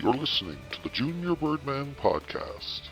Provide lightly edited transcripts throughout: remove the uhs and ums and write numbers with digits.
You're listening to the Junior Birdman Podcast.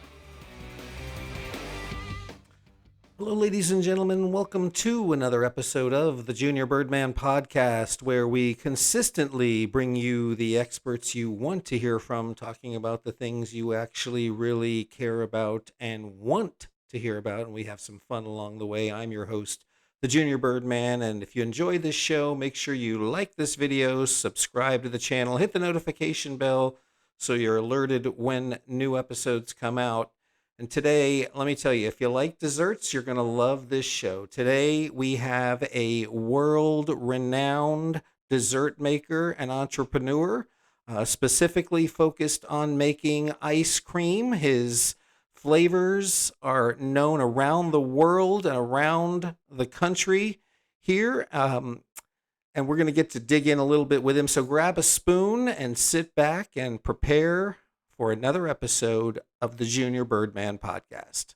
Hello, ladies and gentlemen. Welcome to another episode of the Junior Birdman Podcast, where we consistently bring you the experts you want to hear from, talking about the things you actually really care about and want to hear about, and we have some fun along the way. I'm your host, the Junior Birdman, and if you enjoy this show, make sure you like this video, subscribe to the channel, hit the notification bell so you're alerted when new episodes come out. And today, let me tell you, if you like desserts, you're going to love this show. Today, we have a world-renowned dessert maker and entrepreneur, specifically focused on making ice cream. His flavors are known around the world and around the country here. And we're going to get to dig in a little bit with him. So grab a spoon and sit back and prepare for another episode of the Junior Birdman Podcast.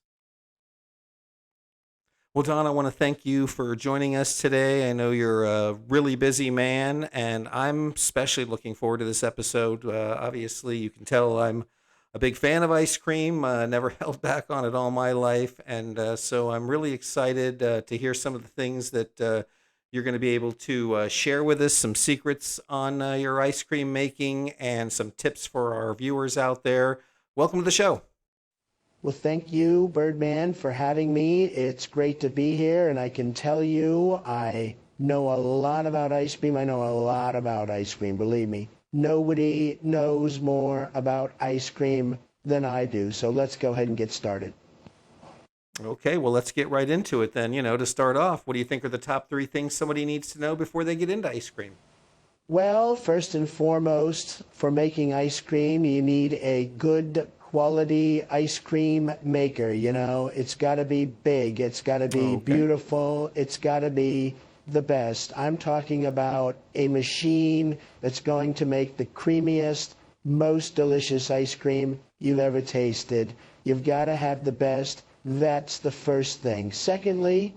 Well, Don, I want to thank you for joining us today. I know you're a really busy man, and I'm especially looking forward to this episode. Obviously, you can tell I'm a big fan of ice cream, never held back on it all my life, and so I'm really excited to hear some of the things that you're going to be able to share with us, some secrets on your ice cream making and some tips for our viewers out there. Welcome to the show. Well, thank you, Birdman, for having me. It's great to be here, and I can tell you I know a lot about ice cream. I know a lot about ice cream, believe me. Nobody knows more about ice cream than I do, so let's go ahead and get started. Okay, well, let's get right into it then. To start off, what do you think are the top 3 things somebody needs to know before they get into ice cream? Well, first and foremost, for making ice cream, you need a good quality ice cream maker. It's got to be big, it's got to be beautiful, it's got to be the best. I'm talking about a machine that's going to make the creamiest, most delicious ice cream you've ever tasted. You've got to have the best. That's the first thing. Secondly,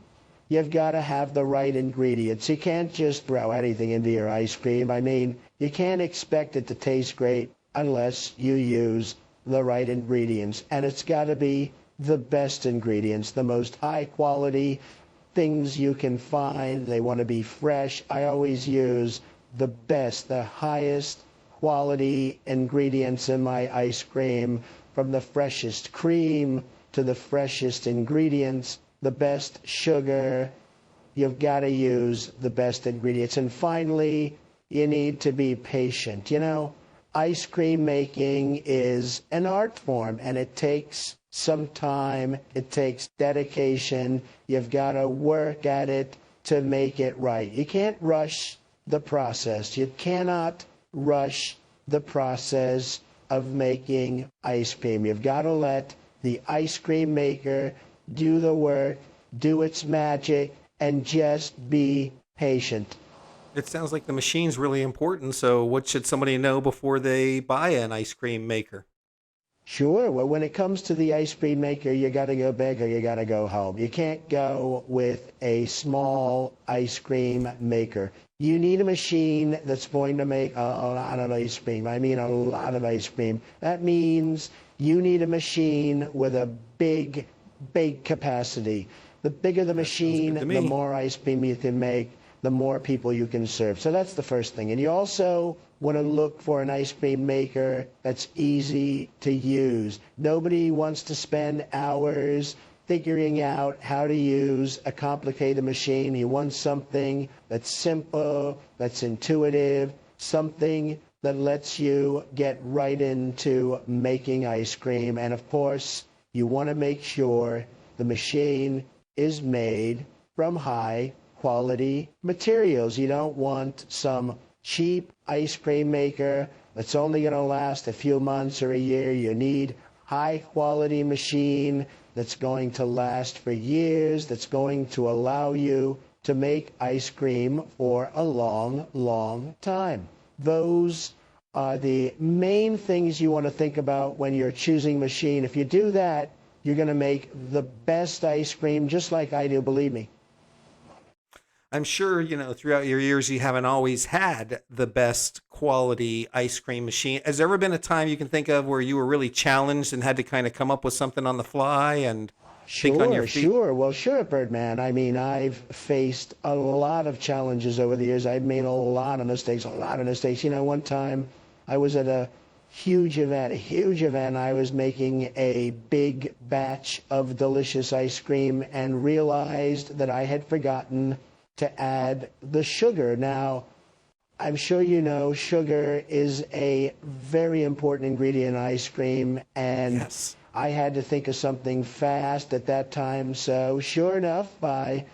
you've got to have the right ingredients. You can't just throw anything into your ice cream. I mean, you can't expect it to taste great unless you use the right ingredients. And it's got to be the best ingredients, the most high quality things you can find. They want to be fresh. I always use the best, the highest quality ingredients in my ice cream, from the freshest cream to the freshest ingredients, the best sugar. You've got to use the best ingredients. And finally, you need to be patient. Ice cream making is an art form, and it takes some time. It takes dedication. You've got to work at it to make it right. You can't rush the process. You cannot rush the process of making ice cream. You've got to let the ice cream maker do the work, do its magic, and just be patient. It sounds like the machine's really important, so what should somebody know before they buy an ice cream maker? Sure. Well, when it comes to the ice cream maker, you got to go big or you got to go home. You can't go with a small ice cream maker. You need a machine that's going to make a lot of ice cream. I mean, a lot of ice cream. That means you need a machine with a big capacity. The bigger the machine, the more ice cream you can make, the more people you can serve. So that's the first thing. And you also want to look for an ice cream maker that's easy to use. Nobody wants to spend hours figuring out how to use a complicated machine. You want something that's simple, that's intuitive, something that lets you get right into making ice cream. And of course, you want to make sure the machine is made from high quality materials. You don't want some cheap ice cream maker that's only going to last a few months or a year. You need high quality machine that's going to last for years, that's going to allow you to make ice cream for a long, long time. Those are the main things you want to think about when you're choosing machine. If you do that, you're going to make the best ice cream, just like I do, believe me. I'm sure, throughout your years, you haven't always had the best quality ice cream machine. Has there ever been a time you can think of where you were really challenged and had to kind of come up with something on the fly and think on your Sure, feet? sure. Well, sure, Birdman. I mean, I've faced a lot of challenges over the years. I've made a lot of mistakes, a lot of mistakes. One time I was at a huge event, I was making a big batch of delicious ice cream and realized that I had forgotten to add the sugar. Now, I'm sure you know sugar is a very important ingredient in ice cream, and Yes. I had to think of something fast at that time. So sure enough, I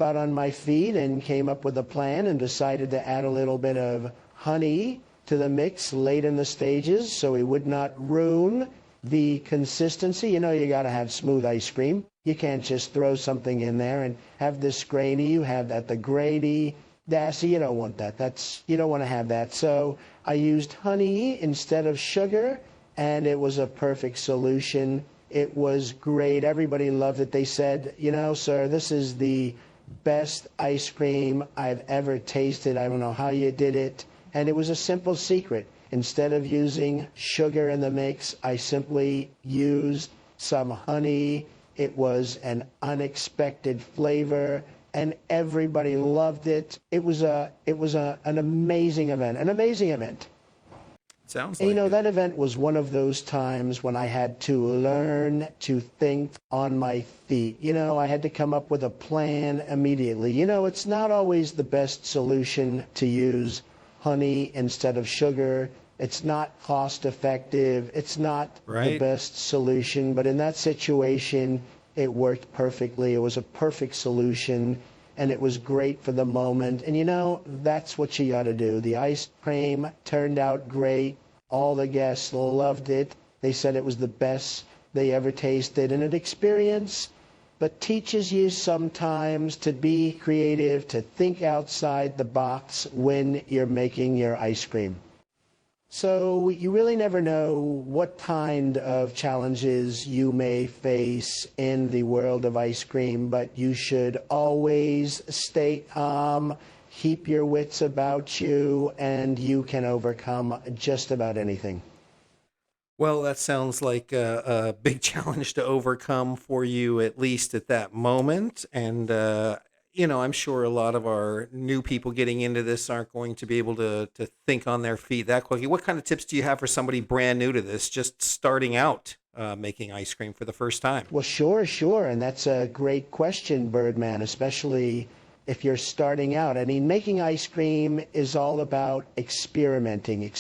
got on my feet and came up with a plan and decided to add a little bit of honey to the mix late in the stages so we would not ruin the consistency. You got to have smooth ice cream. You can't just throw something in there and have this grainy. You have that, the grainy. See, you don't want that. You don't want to have that. So I used honey instead of sugar, and it was a perfect solution. It was great. Everybody loved it. They said, sir, this is the best ice cream I've ever tasted. I don't know how you did it. And it was a simple secret. Instead of using sugar in the mix, I simply used some honey. It was an unexpected flavor, and everybody loved it. It was an amazing event, Sounds And like it. that event was one of those times when I had to learn to think on my feet. I had to come up with a plan immediately. It's not always the best solution to use honey instead of sugar. It's not cost effective. It's not the Right. best solution. But in that situation, it worked perfectly. It was a perfect solution, and it was great for the moment. And that's what you got to do. The ice cream turned out great. All the guests loved it. They said it was the best they ever tasted. And an experience but teaches you sometimes to be creative, to think outside the box when you're making your ice cream. So you really never know what kind of challenges you may face in the world of ice cream, but you should always stay calm, keep your wits about you, and you can overcome just about anything. Well, that sounds like a big challenge to overcome for you, at least at that moment. And, I'm sure a lot of our new people getting into this aren't going to be able to think on their feet that quickly. What kind of tips do you have for somebody brand new to this, just starting out making ice cream for the first time? Well, sure, sure. And that's a great question, Birdman, especially if you're starting out. I mean, making ice cream is all about experimenting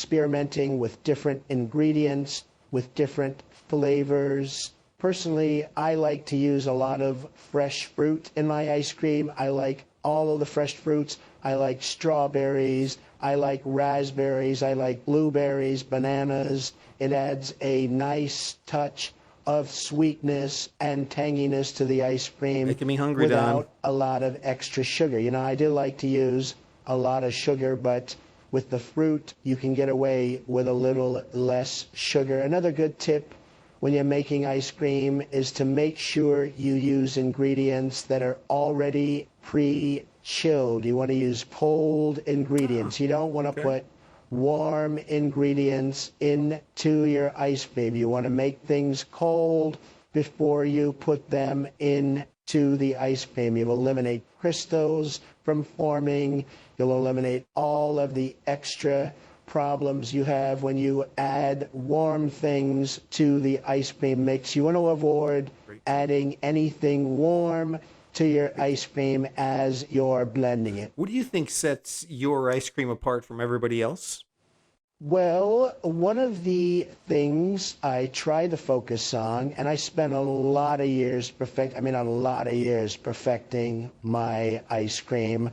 with different ingredients, with different flavors. Personally, I like to use a lot of fresh fruit in my ice cream. I like all of the fresh fruits. I like strawberries. I like raspberries. I like blueberries, bananas. It adds a nice touch of sweetness and tanginess to the ice cream Making me hungry, Don. without a lot of extra sugar. I do like to use a lot of sugar, but with the fruit, you can get away with a little less sugar. Another good tip when you're making ice cream is to make sure you use ingredients that are already pre-chilled. You want to use cold ingredients. You don't want to put warm ingredients into your ice cream. You want to make things cold before you put them into the ice cream. You eliminate crystals from forming. You'll eliminate all of the extra problems you have when you add warm things to the ice cream mix. You want to avoid adding anything warm to your ice cream as you're blending it. What do you think sets your ice cream apart from everybody else? Well, one of the things I try to focus on, and I spent a lot of years perfecting my ice cream.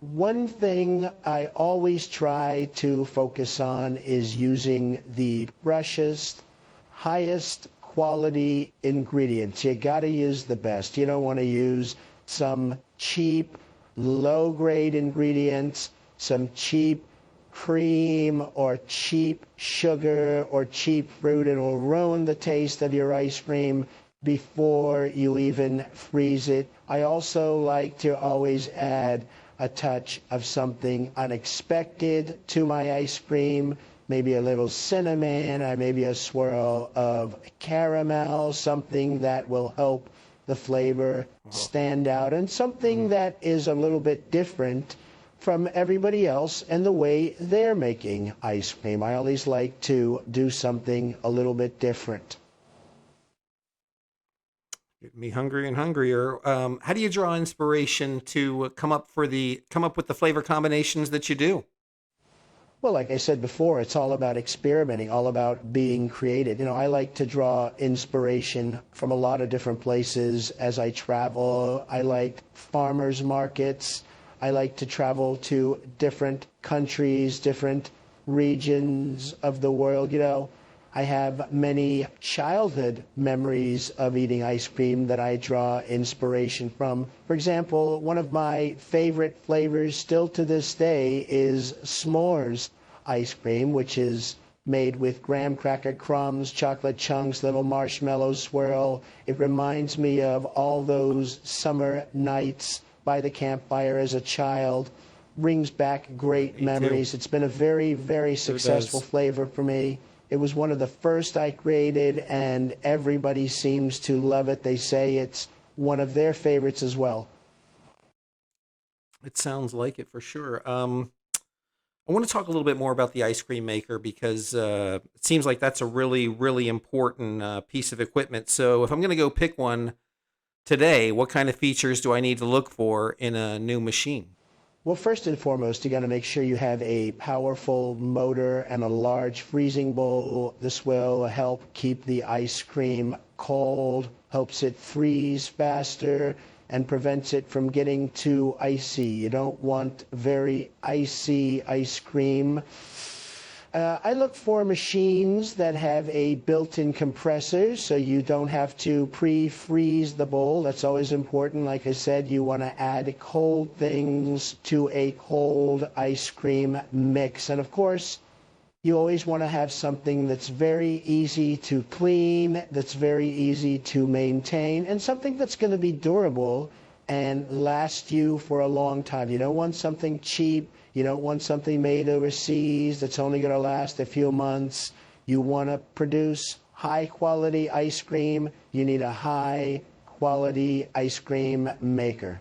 One thing I always try to focus on is using the freshest, highest quality ingredients. You got to use the best. You don't want to use some cheap, low-grade ingredients, some cheap cream or cheap sugar or cheap fruit. It will ruin the taste of your ice cream. before you even freeze it. I also like to always add a touch of something unexpected to my ice cream, maybe a little cinnamon or maybe a swirl of caramel, something that will help the flavor stand out and something that is a little bit different from everybody else and the way they're making ice cream. I always like to do something a little bit different. Getting me hungry and hungrier. How do you draw inspiration to come up with the flavor combinations that you do? Well, like I said before, it's all about experimenting, all about being creative. I like to draw inspiration from a lot of different places as I travel. I like farmers markets. I like to travel to different countries, different regions of the world. I have many childhood memories of eating ice cream that I draw inspiration from. For example, one of my favorite flavors still to this day is s'mores ice cream, which is made with graham cracker crumbs, chocolate chunks, little marshmallow swirl. It reminds me of all those summer nights by the campfire as a child. Brings back great memories. It's been a very, very successful flavor for me. It was one of the first I created, and everybody seems to love it. They say it's one of their favorites as well. It sounds like it for sure. I want to talk a little bit more about the ice cream maker because it seems like that's a really, really important piece of equipment. So if I'm going to go pick one today, what kind of features do I need to look for in a new machine? Well, first and foremost, you got to make sure you have a powerful motor and a large freezing bowl. This will help keep the ice cream cold, helps it freeze faster, and prevents it from getting too icy. You don't want very icy ice cream. I look for machines that have a built-in compressor so you don't have to pre-freeze the bowl. That's always important. Like I said, you want to add cold things to a cold ice cream mix. And of course, you always want to have something that's very easy to clean, that's very easy to maintain, and something that's going to be durable and last you for a long time. You don't want something cheap. You don't want something made overseas that's only going to last a few months. You want to produce high-quality ice cream. You need a high-quality ice cream maker.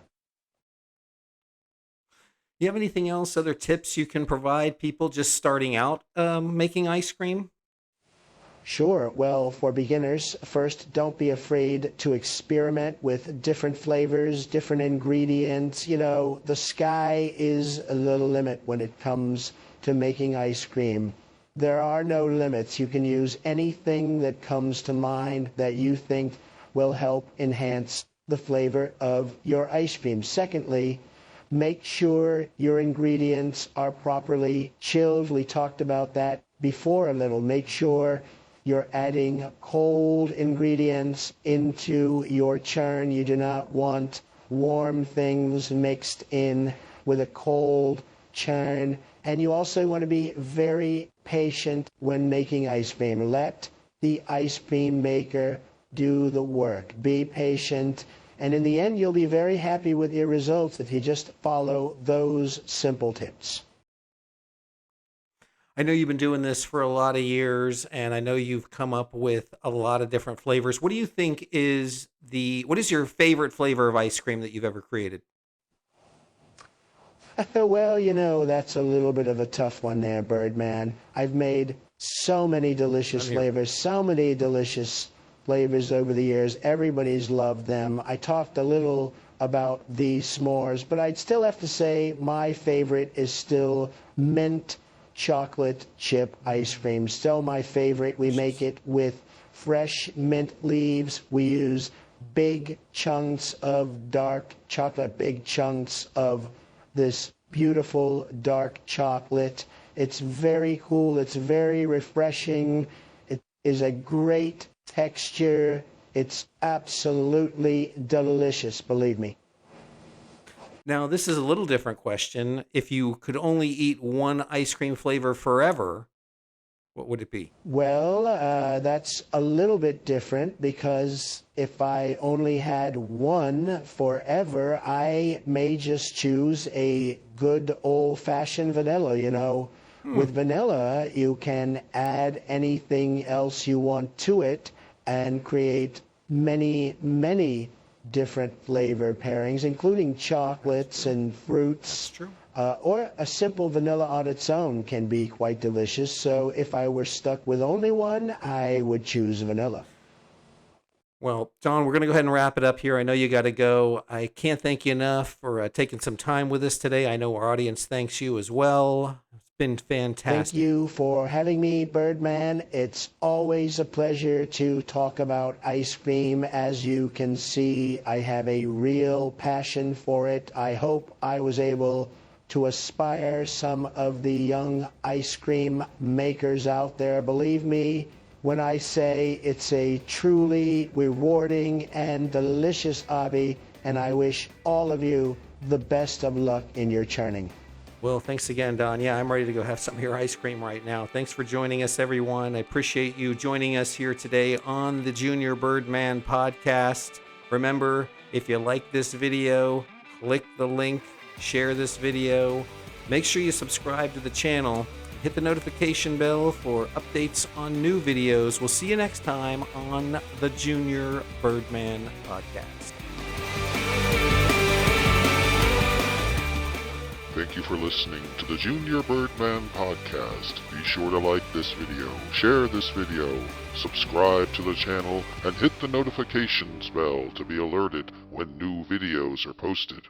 Do you have anything else, other tips you can provide people just starting out making ice cream? Sure. Well, for beginners, first, don't be afraid to experiment with different flavors, different ingredients. The sky is the limit when it comes to making ice cream. There are no limits. You can use anything that comes to mind that you think will help enhance the flavor of your ice cream. Secondly, make sure your ingredients are properly chilled. We talked about that before a little. Make sure you're adding cold ingredients into your churn. You do not want warm things mixed in with a cold churn. And you also want to be very patient when making ice cream. Let the ice cream maker do the work. Be patient. And in the end, you'll be very happy with your results if you just follow those simple tips. I know you've been doing this for a lot of years, and I know you've come up with a lot of different flavors. What do you think what is your favorite flavor of ice cream that you've ever created? Well, that's a little bit of a tough one there, Birdman. I've made so many delicious flavors over the years. Everybody's loved them. I talked a little about the s'mores, but I'd still have to say my favorite is still mint chocolate chip ice cream. Still my favorite. We make it with fresh mint leaves. We use big chunks of dark chocolate, big chunks of this beautiful dark chocolate. It's very cool. It's very refreshing. It is a great texture. It's absolutely delicious, believe me. Now, this is a little different question. If you could only eat one ice cream flavor forever, what would it be? Well, that's a little bit different because if I only had one forever, I may just choose a good old-fashioned vanilla, you know. With vanilla, you can add anything else you want to it and create many, many different flavor pairings, including chocolates and fruits. That's true. Or a simple vanilla on its own can be quite delicious. So if I were stuck with only one, I would choose vanilla. Well, John, we're going to go ahead and wrap it up here. I know you got to go. I can't thank you enough for taking some time with us today. I know our audience thanks you as well. It's been fantastic. Thank you for having me, Birdman. It's always a pleasure to talk about ice cream. As you can see, I have a real passion for it. I hope I was able to inspire some of the young ice cream makers out there. Believe me when I say it's a truly rewarding and delicious hobby, and I wish all of you the best of luck in your churning. Well, thanks again, Don. Yeah, I'm ready to go have some of your ice cream right now. Thanks for joining us, everyone. I appreciate you joining us here today on the Junior Birdman podcast. Remember, if you like this video, click the link, share this video. Make sure you subscribe to the channel. Hit the notification bell for updates on new videos. We'll see you next time on the Junior Birdman podcast. Thank you for listening to the Junior Birdman podcast. Be sure to like this video, share this video, subscribe to the channel, and hit the notifications bell to be alerted when new videos are posted.